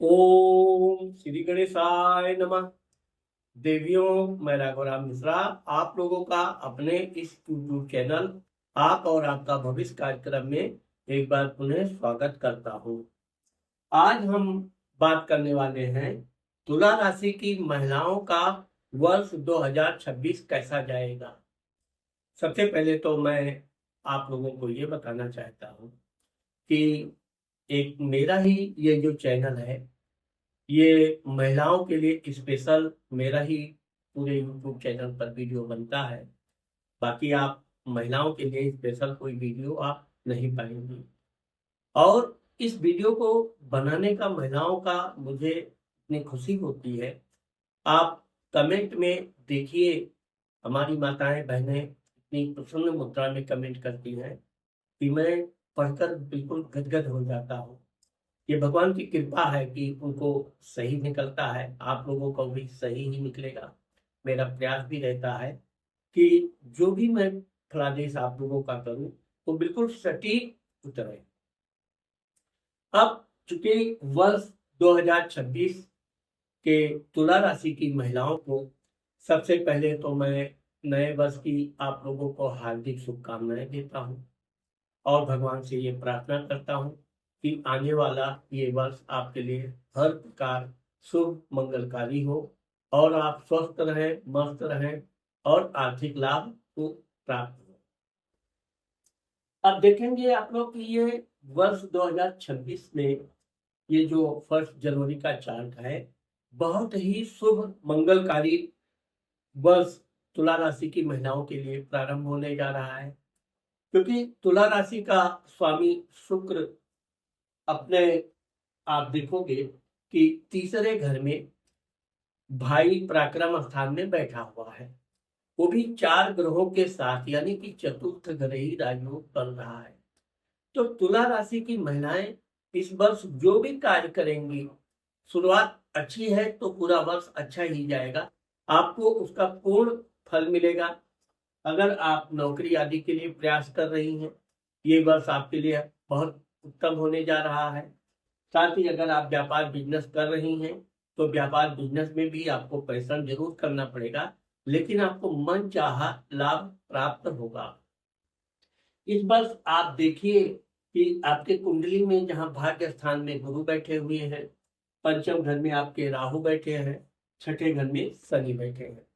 ओम श्री गणेशाय नमः। देवियों, मैं राघवराम मिश्रा आप लोगों का अपने इस यूट्यूब चैनल आप और आपका भविष्य कार्यक्रम में एक बार पुनः स्वागत करता हूँ। आज हम बात करने वाले हैं तुला राशि की महिलाओं का वर्ष 2026 कैसा जाएगा। सबसे पहले तो मैं आप लोगों को ये बताना चाहता हूँ कि एक मेरा ही ये जो चैनल है, ये महिलाओं के लिए स्पेशल मेरा ही पूरे यूट्यूब चैनल पर वीडियो बनता है। बाकी आप महिलाओं के लिए स्पेशल कोई वीडियो आप नहीं पाएंगे। और इस वीडियो को बनाने का महिलाओं का मुझे इतनी खुशी होती है। आप कमेंट में देखिए, हमारी माताएं बहनें इतनी प्रसन्न मुद्रा में कमेंट करती हैं कि मैं पढ़कर बिल्कुल गदगद हो जाता हूँ। ये भगवान की कृपा है कि उनको सही निकलता है, आप लोगों को भी सही ही निकलेगा। मेरा प्रयास भी रहता है कि जो भी मैं फलादेश आप लोगों का करूं वो बिल्कुल सटीक उतरे। अब चूंकि वर्ष 2026 के तुला राशि की महिलाओं को सबसे पहले तो मैं नए वर्ष की आप लोगों को हार्दिक शुभकामनाएं देता हूं और भगवान से ये प्रार्थना करता हूँ कि आने वाला ये वर्ष आपके लिए हर प्रकार शुभ मंगलकारी हो और आप स्वस्थ रहें, मस्त रहें और आर्थिक लाभ को प्राप्त हो। अब देखेंगे आप लोग कि ये वर्ष 2026 में ये जो 1 जनवरी का चार्ट है, बहुत ही शुभ मंगलकारी वर्ष तुला राशि की महिलाओं के लिए प्रारंभ होने जा रहा है। क्योंकि तुला राशि का स्वामी शुक्र अपने आप देखोगे कि तीसरे घर में भाई पराक्रम स्थान में बैठा हुआ है, वो भी 4 ग्रहों के साथ, यानी कि चतुर्थ ग्रही राजयोग बन रहा है। तो तुला राशि की महिलाएं इस वर्ष जो भी कार्य करेंगी, शुरुआत अच्छी है तो पूरा वर्ष अच्छा ही जाएगा, आपको उसका पूर्ण फल मिलेगा। अगर आप नौकरी आदि के लिए प्रयास कर रही हैं, ये वर्ष आपके लिए बहुत उत्तम होने जा रहा है। साथ ही अगर आप व्यापार बिजनेस कर रही हैं तो व्यापार बिजनेस में भी आपको परिश्रम जरूर करना पड़ेगा, लेकिन आपको मन चाहा लाभ प्राप्त होगा। इस वर्ष आप देखिए कि आपके कुंडली में जहां भाग्य स्थान में गुरु बैठे हुए हैं, पंचम घर में आपके राहु बैठे हैं, छठे घर में शनि बैठे हैं,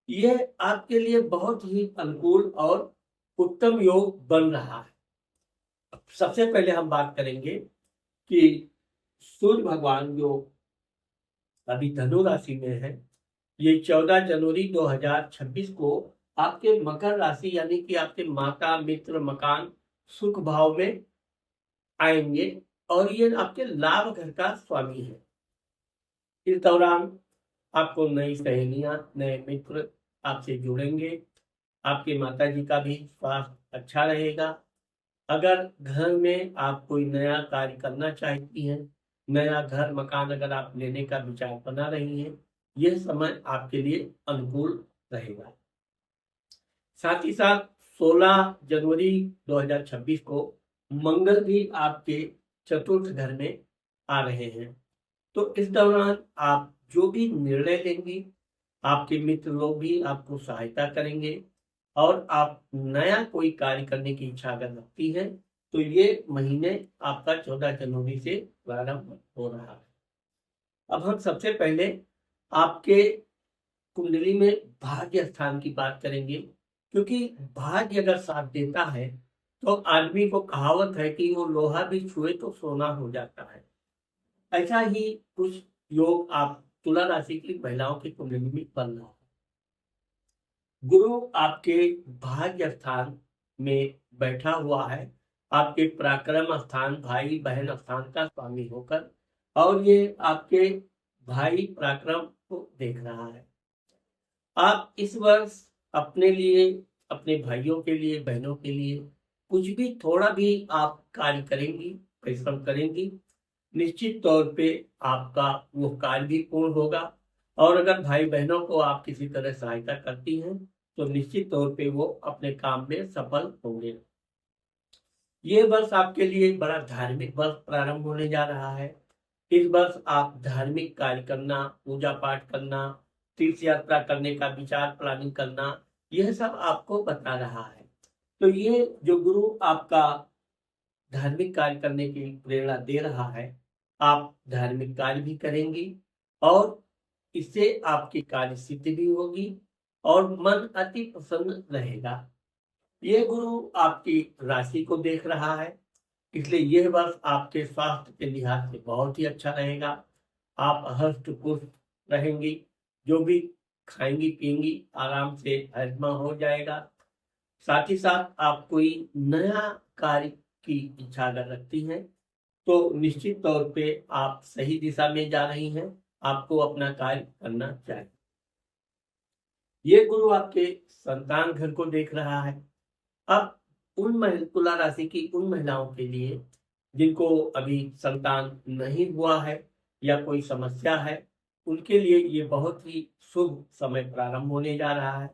यह आपके लिए बहुत ही अनुकूल और उत्तम योग बन रहा है। सबसे पहले हम बात करेंगे कि सूर्य भगवान जो अभी धनु राशि में है, ये 14 जनवरी 2026 को आपके मकर राशि यानी कि आपके माता मित्र मकान सुख भाव में आएंगे और ये आपके लाभ घर का स्वामी है। इस दौरान आपको नई सहेलियां, नए मित्र आपसे जुड़ेंगे। आपके माता जी का भी स्वास्थ्य अच्छा रहेगा। अगर घर में आप कोई नया कार्य करना चाहती हैं, नया घर मकान अगर आप लेने का विचार बना रही हैं, यह समय आपके लिए अनुकूल रहेगा। साथ ही साथ 16 जनवरी 2026 को मंगल भी आपके चतुर्थ घर में आ रहे हैं। तो इस दौरान आप जो भी निर्णय लेंगी, आपके मित्र लोग भी आपको सहायता करेंगे और आप नया कोई कार्य करने की इच्छा अगर रखती है तो ये महीने आपका 14 जनवरी से प्रारंभ हो रहा है। अब हम सबसे पहले आपके कुंडली में भाग्य स्थान की बात करेंगे, क्योंकि भाग्य अगर साथ देता है तो आदमी को कहावत है कि वो लोहा भी छुए तो सोना हो जाता है। ऐसा ही कुछ योग आप तुला राशि की महिलाओं की कुंडली में बन रहा है। गुरु आपके भाग्य स्थान में बैठा हुआ है, आपके पराक्रम स्थान भाई बहन स्थान का स्वामी होकर, और ये आपके भाई पराक्रम को देख रहा है। आप इस वर्ष अपने लिए, अपने भाइयों के लिए, बहनों के लिए कुछ भी थोड़ा भी आप कार्य करेंगी, परिश्रम करेंगी, निश्चित तौर पे आपका वो कार्य भी पूर्ण होगा। और अगर भाई बहनों को आप किसी तरह सहायता करती हैं तो निश्चित तौर पे वो अपने काम में सफल होंगे। ये वर्ष आपके लिए बड़ा धार्मिक वर्ष प्रारंभ होने जा रहा है। इस वर्ष आप धार्मिक कार्य करना, पूजा पाठ करना, तीर्थ यात्रा करने का विचार प्लानिंग करना, यह सब आपको बता रहा है। तो ये जो गुरु आपका धार्मिक कार्य करने की प्रेरणा दे रहा है, आप धार्मिक कार्य भी करेंगी और इससे आपकी कार्य सिद्धि भी होगी और मन अति प्रसन्न रहेगा। ये गुरु आपकी राशि को देख रहा है, इसलिए यह वर्ष आपके स्वास्थ्य के लिहाज से बहुत ही अच्छा रहेगा। आप हष्ट पुष्ट रहेंगी, जो भी खाएंगी पिएंगी आराम से हजमा हो जाएगा। साथ ही साथ आप कोई नया कार्य की इच्छा अगर रखती हैं तो निश्चित तौर पे आप सही दिशा में जा रही हैं, आपको अपना कार्य करना चाहिए। ये गुरु आपके संतान घर को देख रहा है। अब तुला राशि की उन महिलाओं के लिए जिनको अभी संतान नहीं हुआ है या कोई समस्या है, उनके लिए ये बहुत ही शुभ समय प्रारंभ होने जा रहा है।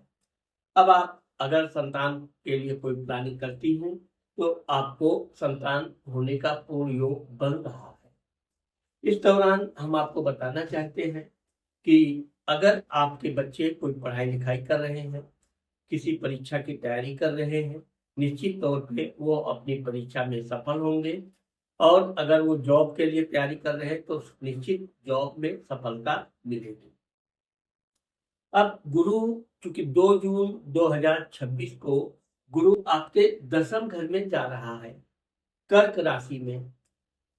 अब आप अगर संतान के लिए कोई प्लानिंग करती हैं तो आपको संतान होने का पूर्ण योग बन रहा है। इस दौरान हम आपको बताना चाहते हैं कि अगर आपके बच्चे कोई पढ़ाई लिखाई कर रहे हैं, किसी परीक्षा की तैयारी कर रहे हैं, निश्चित तौर पे वो अपनी परीक्षा में सफल होंगे और अगर वो जॉब के लिए तैयारी कर रहे हैं तो निश्चित जॉब में सफलता मिलेगी। अब गुरु चूंकि 2 जून 2026 को गुरु आपके 10वें घर में जा रहा है, कर्क राशि में,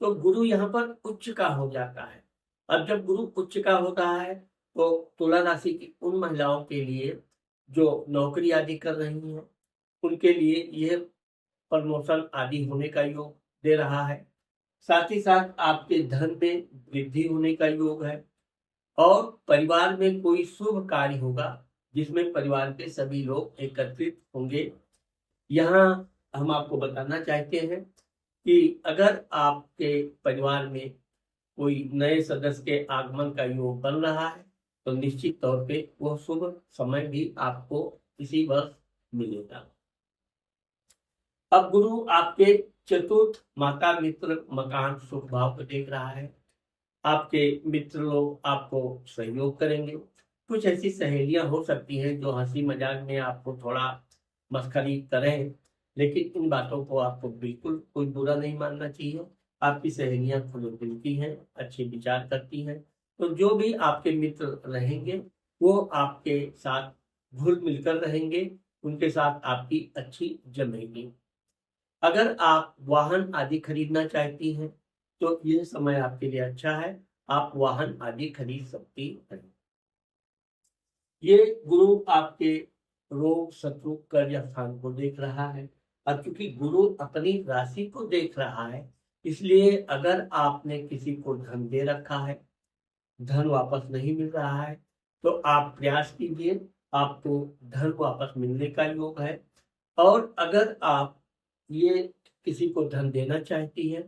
तो गुरु यहाँ पर उच्च का हो जाता है। अब जब गुरु उच्च का होता है तो तुला राशि की उन महिलाओं के लिए जो नौकरी आदि कर रही हैं, उनके लिए यह प्रमोशन आदि होने का योग दे रहा है। साथ ही साथ आपके धन में वृद्धि होने का योग है और परिवार में कोई शुभ कार्य होगा जिसमें परिवार के सभी लोग एकत्रित होंगे। यहाँ हम आपको बताना चाहते हैं कि अगर आपके परिवार में कोई नए सदस्य के आगमन का योग बन रहा है तो निश्चित तौर पे वो शुभ समय भी आपको इसी वर्ष मिलेगा। अब गुरु आपके चतुर्थ माता मित्र मकान सुख भाव को देख रहा है। आपके मित्र लोग आपको सहयोग करेंगे। कुछ ऐसी सहेलियां हो सकती हैं जो हंसी मजाक में आपको थोड़ा मस्खरी करें, लेकिन इन बातों को आपको बिल्कुल कोई बुरा नहीं मानना चाहिए। आपकी सहेलियां खुले दिल की हैं, अच्छे विचार करती हैं, तो जो भी आपके मित्र रहेंगे वो आपके साथ घुल मिलकर रहेंगे, उनके साथ आपकी अच्छी जमेगी। अगर आप वाहन आदि खरीदना चाहती हैं तो यह समय आपके लिए अच्छा है, आप वाहन आदि खरीद सकती हैं। ये गुरु आपके रोग शत्रु कर्ज स्थान को देख रहा है। अब चूंकि गुरु अपनी राशि को देख रहा है, इसलिए अगर आपने किसी को धन दे रखा है, धन वापस नहीं मिल रहा है, तो आप प्रयास कीजिए, आपको धन वापस मिलने का योग है। और अगर आप ये किसी को धन देना चाहती हैं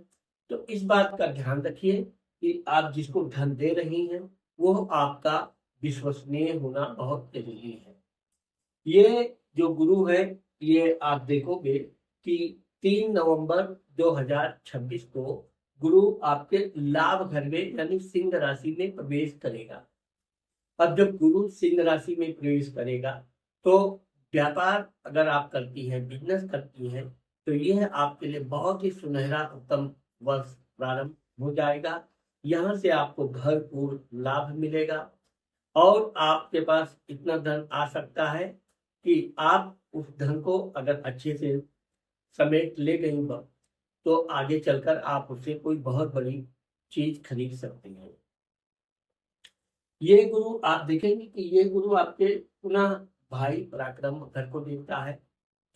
तो इस बात का ध्यान रखिए कि आप जिसको धन दे रही हैं वो आपका विश्वसनीय होना बहुत जरूरी है। ये जो गुरु है, ये आप देखोगे कि 3 नवंबर 2026 को गुरु आपके लाभ घर में यानी सिंह राशि में प्रवेश करेगा। अब जब गुरु सिंह राशि में प्रवेश करेगा तो व्यापार अगर आप करती हैं, बिजनेस करती हैं, तो यह आपके लिए बहुत ही सुनहरा उत्तम वर्ष प्रारंभ हो जाएगा। यहाँ से आपको भरपूर लाभ मिलेगा और आपके पास इतना धन आ सकता है कि आप उस धन को अगर अच्छे से समेट ले गई तो आगे चलकर आप उससे कोई बहुत बड़ी चीज खरीद सकते हैं। ये गुरु आप देखेंगे कि ये गुरु आपके पुनः भाई पराक्रम घर को देखता है,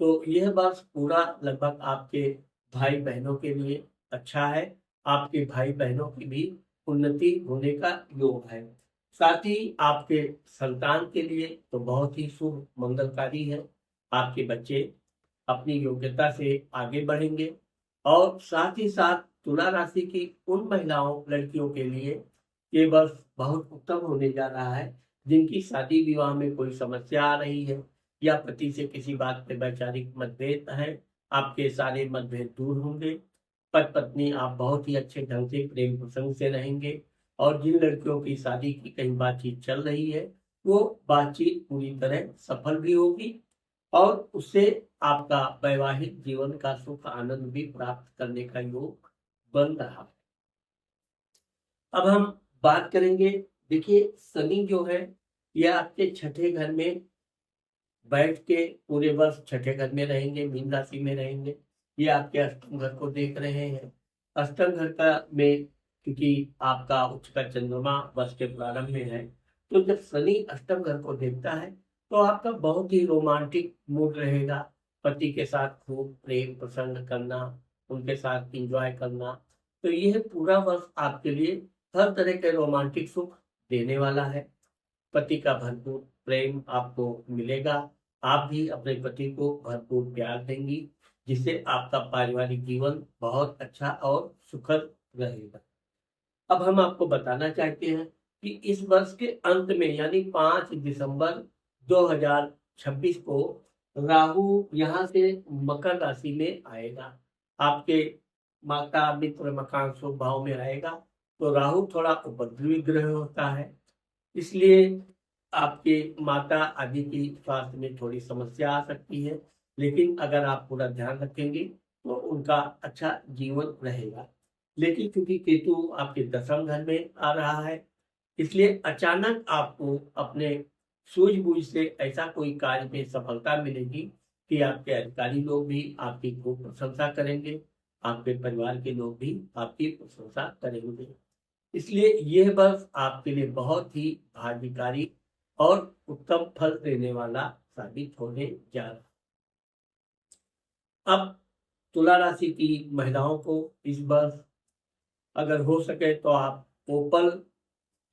तो यह वर्ष पूरा लगभग आपके भाई बहनों के लिए अच्छा है। आपके भाई बहनों की भी उन्नति होने का योग है। साथ ही आपके संतान के लिए तो बहुत ही शुभ मंगलकारी है। आपके बच्चे अपनी योग्यता से आगे बढ़ेंगे और साथ ही साथ तुला राशि की उन महिलाओं लड़कियों के लिए ये वर्ष बहुत उत्तम होने जा रहा है जिनकी शादी विवाह में कोई समस्या आ रही है या पति से किसी बात पे वैचारिक मतभेद है, आपके सारे मतभेद दूर होंगे। पति पत्नी आप बहुत ही अच्छे ढंग से प्रेम प्रसंग से रहेंगे। और जिन लड़कियों की शादी की कहीं बातचीत चल रही है, वो बातचीत पूरी तरह सफल भी होगी और उससे आपका वैवाहिक जीवन का सुख आनंद भी प्राप्त करने का योग बन रहा है। अब हम बात करेंगे, देखिए शनि जो है यह आपके छठे घर में बैठ के पूरे वर्ष छठे घर में रहेंगे, मीन राशि में रहेंगे। ये आपके अष्टम घर को देख रहे हैं। अष्टम घर का में क्योंकि आपका उच्च का चंद्रमा वर्ष के प्रारंभ में है, तो जब शनि अष्टम घर को देखता है तो आपका बहुत ही रोमांटिक मूड रहेगा। पति के साथ खूब प्रेम प्रसन्न करना, उनके साथ एंजॉय करना, तो यह पूरा वर्ष आपके लिए हर तरह के रोमांटिक सुख देने वाला है। पति का भरपूर प्रेम आपको मिलेगा। आप भी अपने पति को भरपूर प्यार देंगी, जिससे आपका पारिवारिक जीवन बहुत अच्छा और सुखद रहेगा। अब हम आपको बताना चाहते हैं कि इस वर्ष के अंत में यानी 5 दिसंबर 2026 को राहु यहाँ से मकर राशि में आएगा। आपके माता मित्र मकान शुभ भाव में आएगा, तो राहु थोड़ा उपद्रवी ग्रह होता है, इसलिए आपके माता आदि की स्वास्थ्य में थोड़ी समस्या आ सकती है, लेकिन अगर आप पूरा ध्यान रखेंगे तो उनका अच्छा जीवन रहेगा। लेकिन क्योंकि केतु आपके दसम घर में आ रहा है, इसलिए अचानक आपको अपने सूझबूझ से ऐसा कोई कार्य में सफलता मिलेगी कि आपके अधिकारी लोग भी आपकी खूब प्रशंसा करेंगे, आपके परिवार के लोग भी आपकी प्रशंसा करेंगे। इसलिए यह वर्ष आपके लिए बहुत ही भाग्यकारी और उत्तम फल देने वाला साबित होने जा रहा है। अब तुला राशि की महिलाओं को इस वर्ष अगर हो सके तो आप ओपल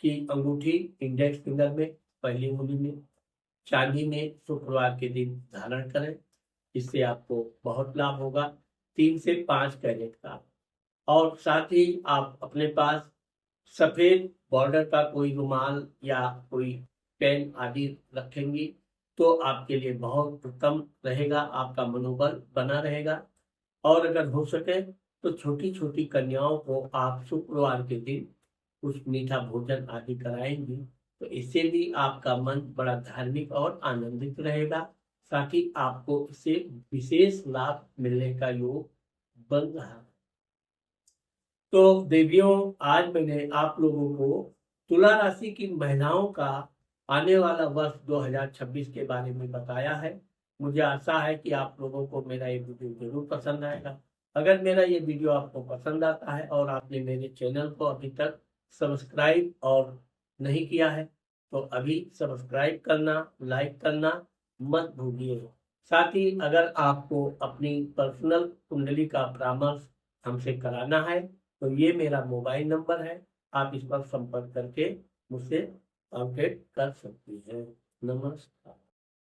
की अंगूठी इंडेक्स फिंगर में पहली उंगली में चांदी में शुक्रवार के दिन धारण करें, इससे आपको बहुत लाभ होगा। 3 से 5 कैरेट का। और साथ ही आप अपने पास सफेद बॉर्डर का कोई रुमाल या कोई पेन आदि रखेंगी तो आपके लिए बहुत उत्तम रहेगा, आपका मनोबल बना रहेगा। और अगर हो सके तो छोटी छोटी कन्याओं को आप शुक्रवार के दिन कुछ मीठा भोजन आदि कराएंगी, तो इससे भी आपका मन बड़ा धार्मिक और आनंदित रहेगा। साथ ही आपको इससे विशेष लाभ मिलने का योग बन रहा है। तो देवियों, आज मैंने आप लोगों को तुला राशि की महिलाओं का आने वाला वर्ष 2026 के बारे में बताया है। मुझे आशा है कि आप लोगों को मेरा ये वीडियो जरूर पसंद आएगा। अगर मेरा ये वीडियो आपको पसंद आता है और आपने मेरे चैनल को अभी तक सब्सक्राइब और नहीं किया है, तो अभी सब्सक्राइब करना, लाइक करना मत भूलिए। साथ ही अगर आपको अपनी पर्सनल कुंडली का परामर्श हमसे कराना है तो ये मेरा मोबाइल नंबर है, आप इस पर संपर्क करके मुझसे कांटेक्ट कर सकती हैं। नमस्कार।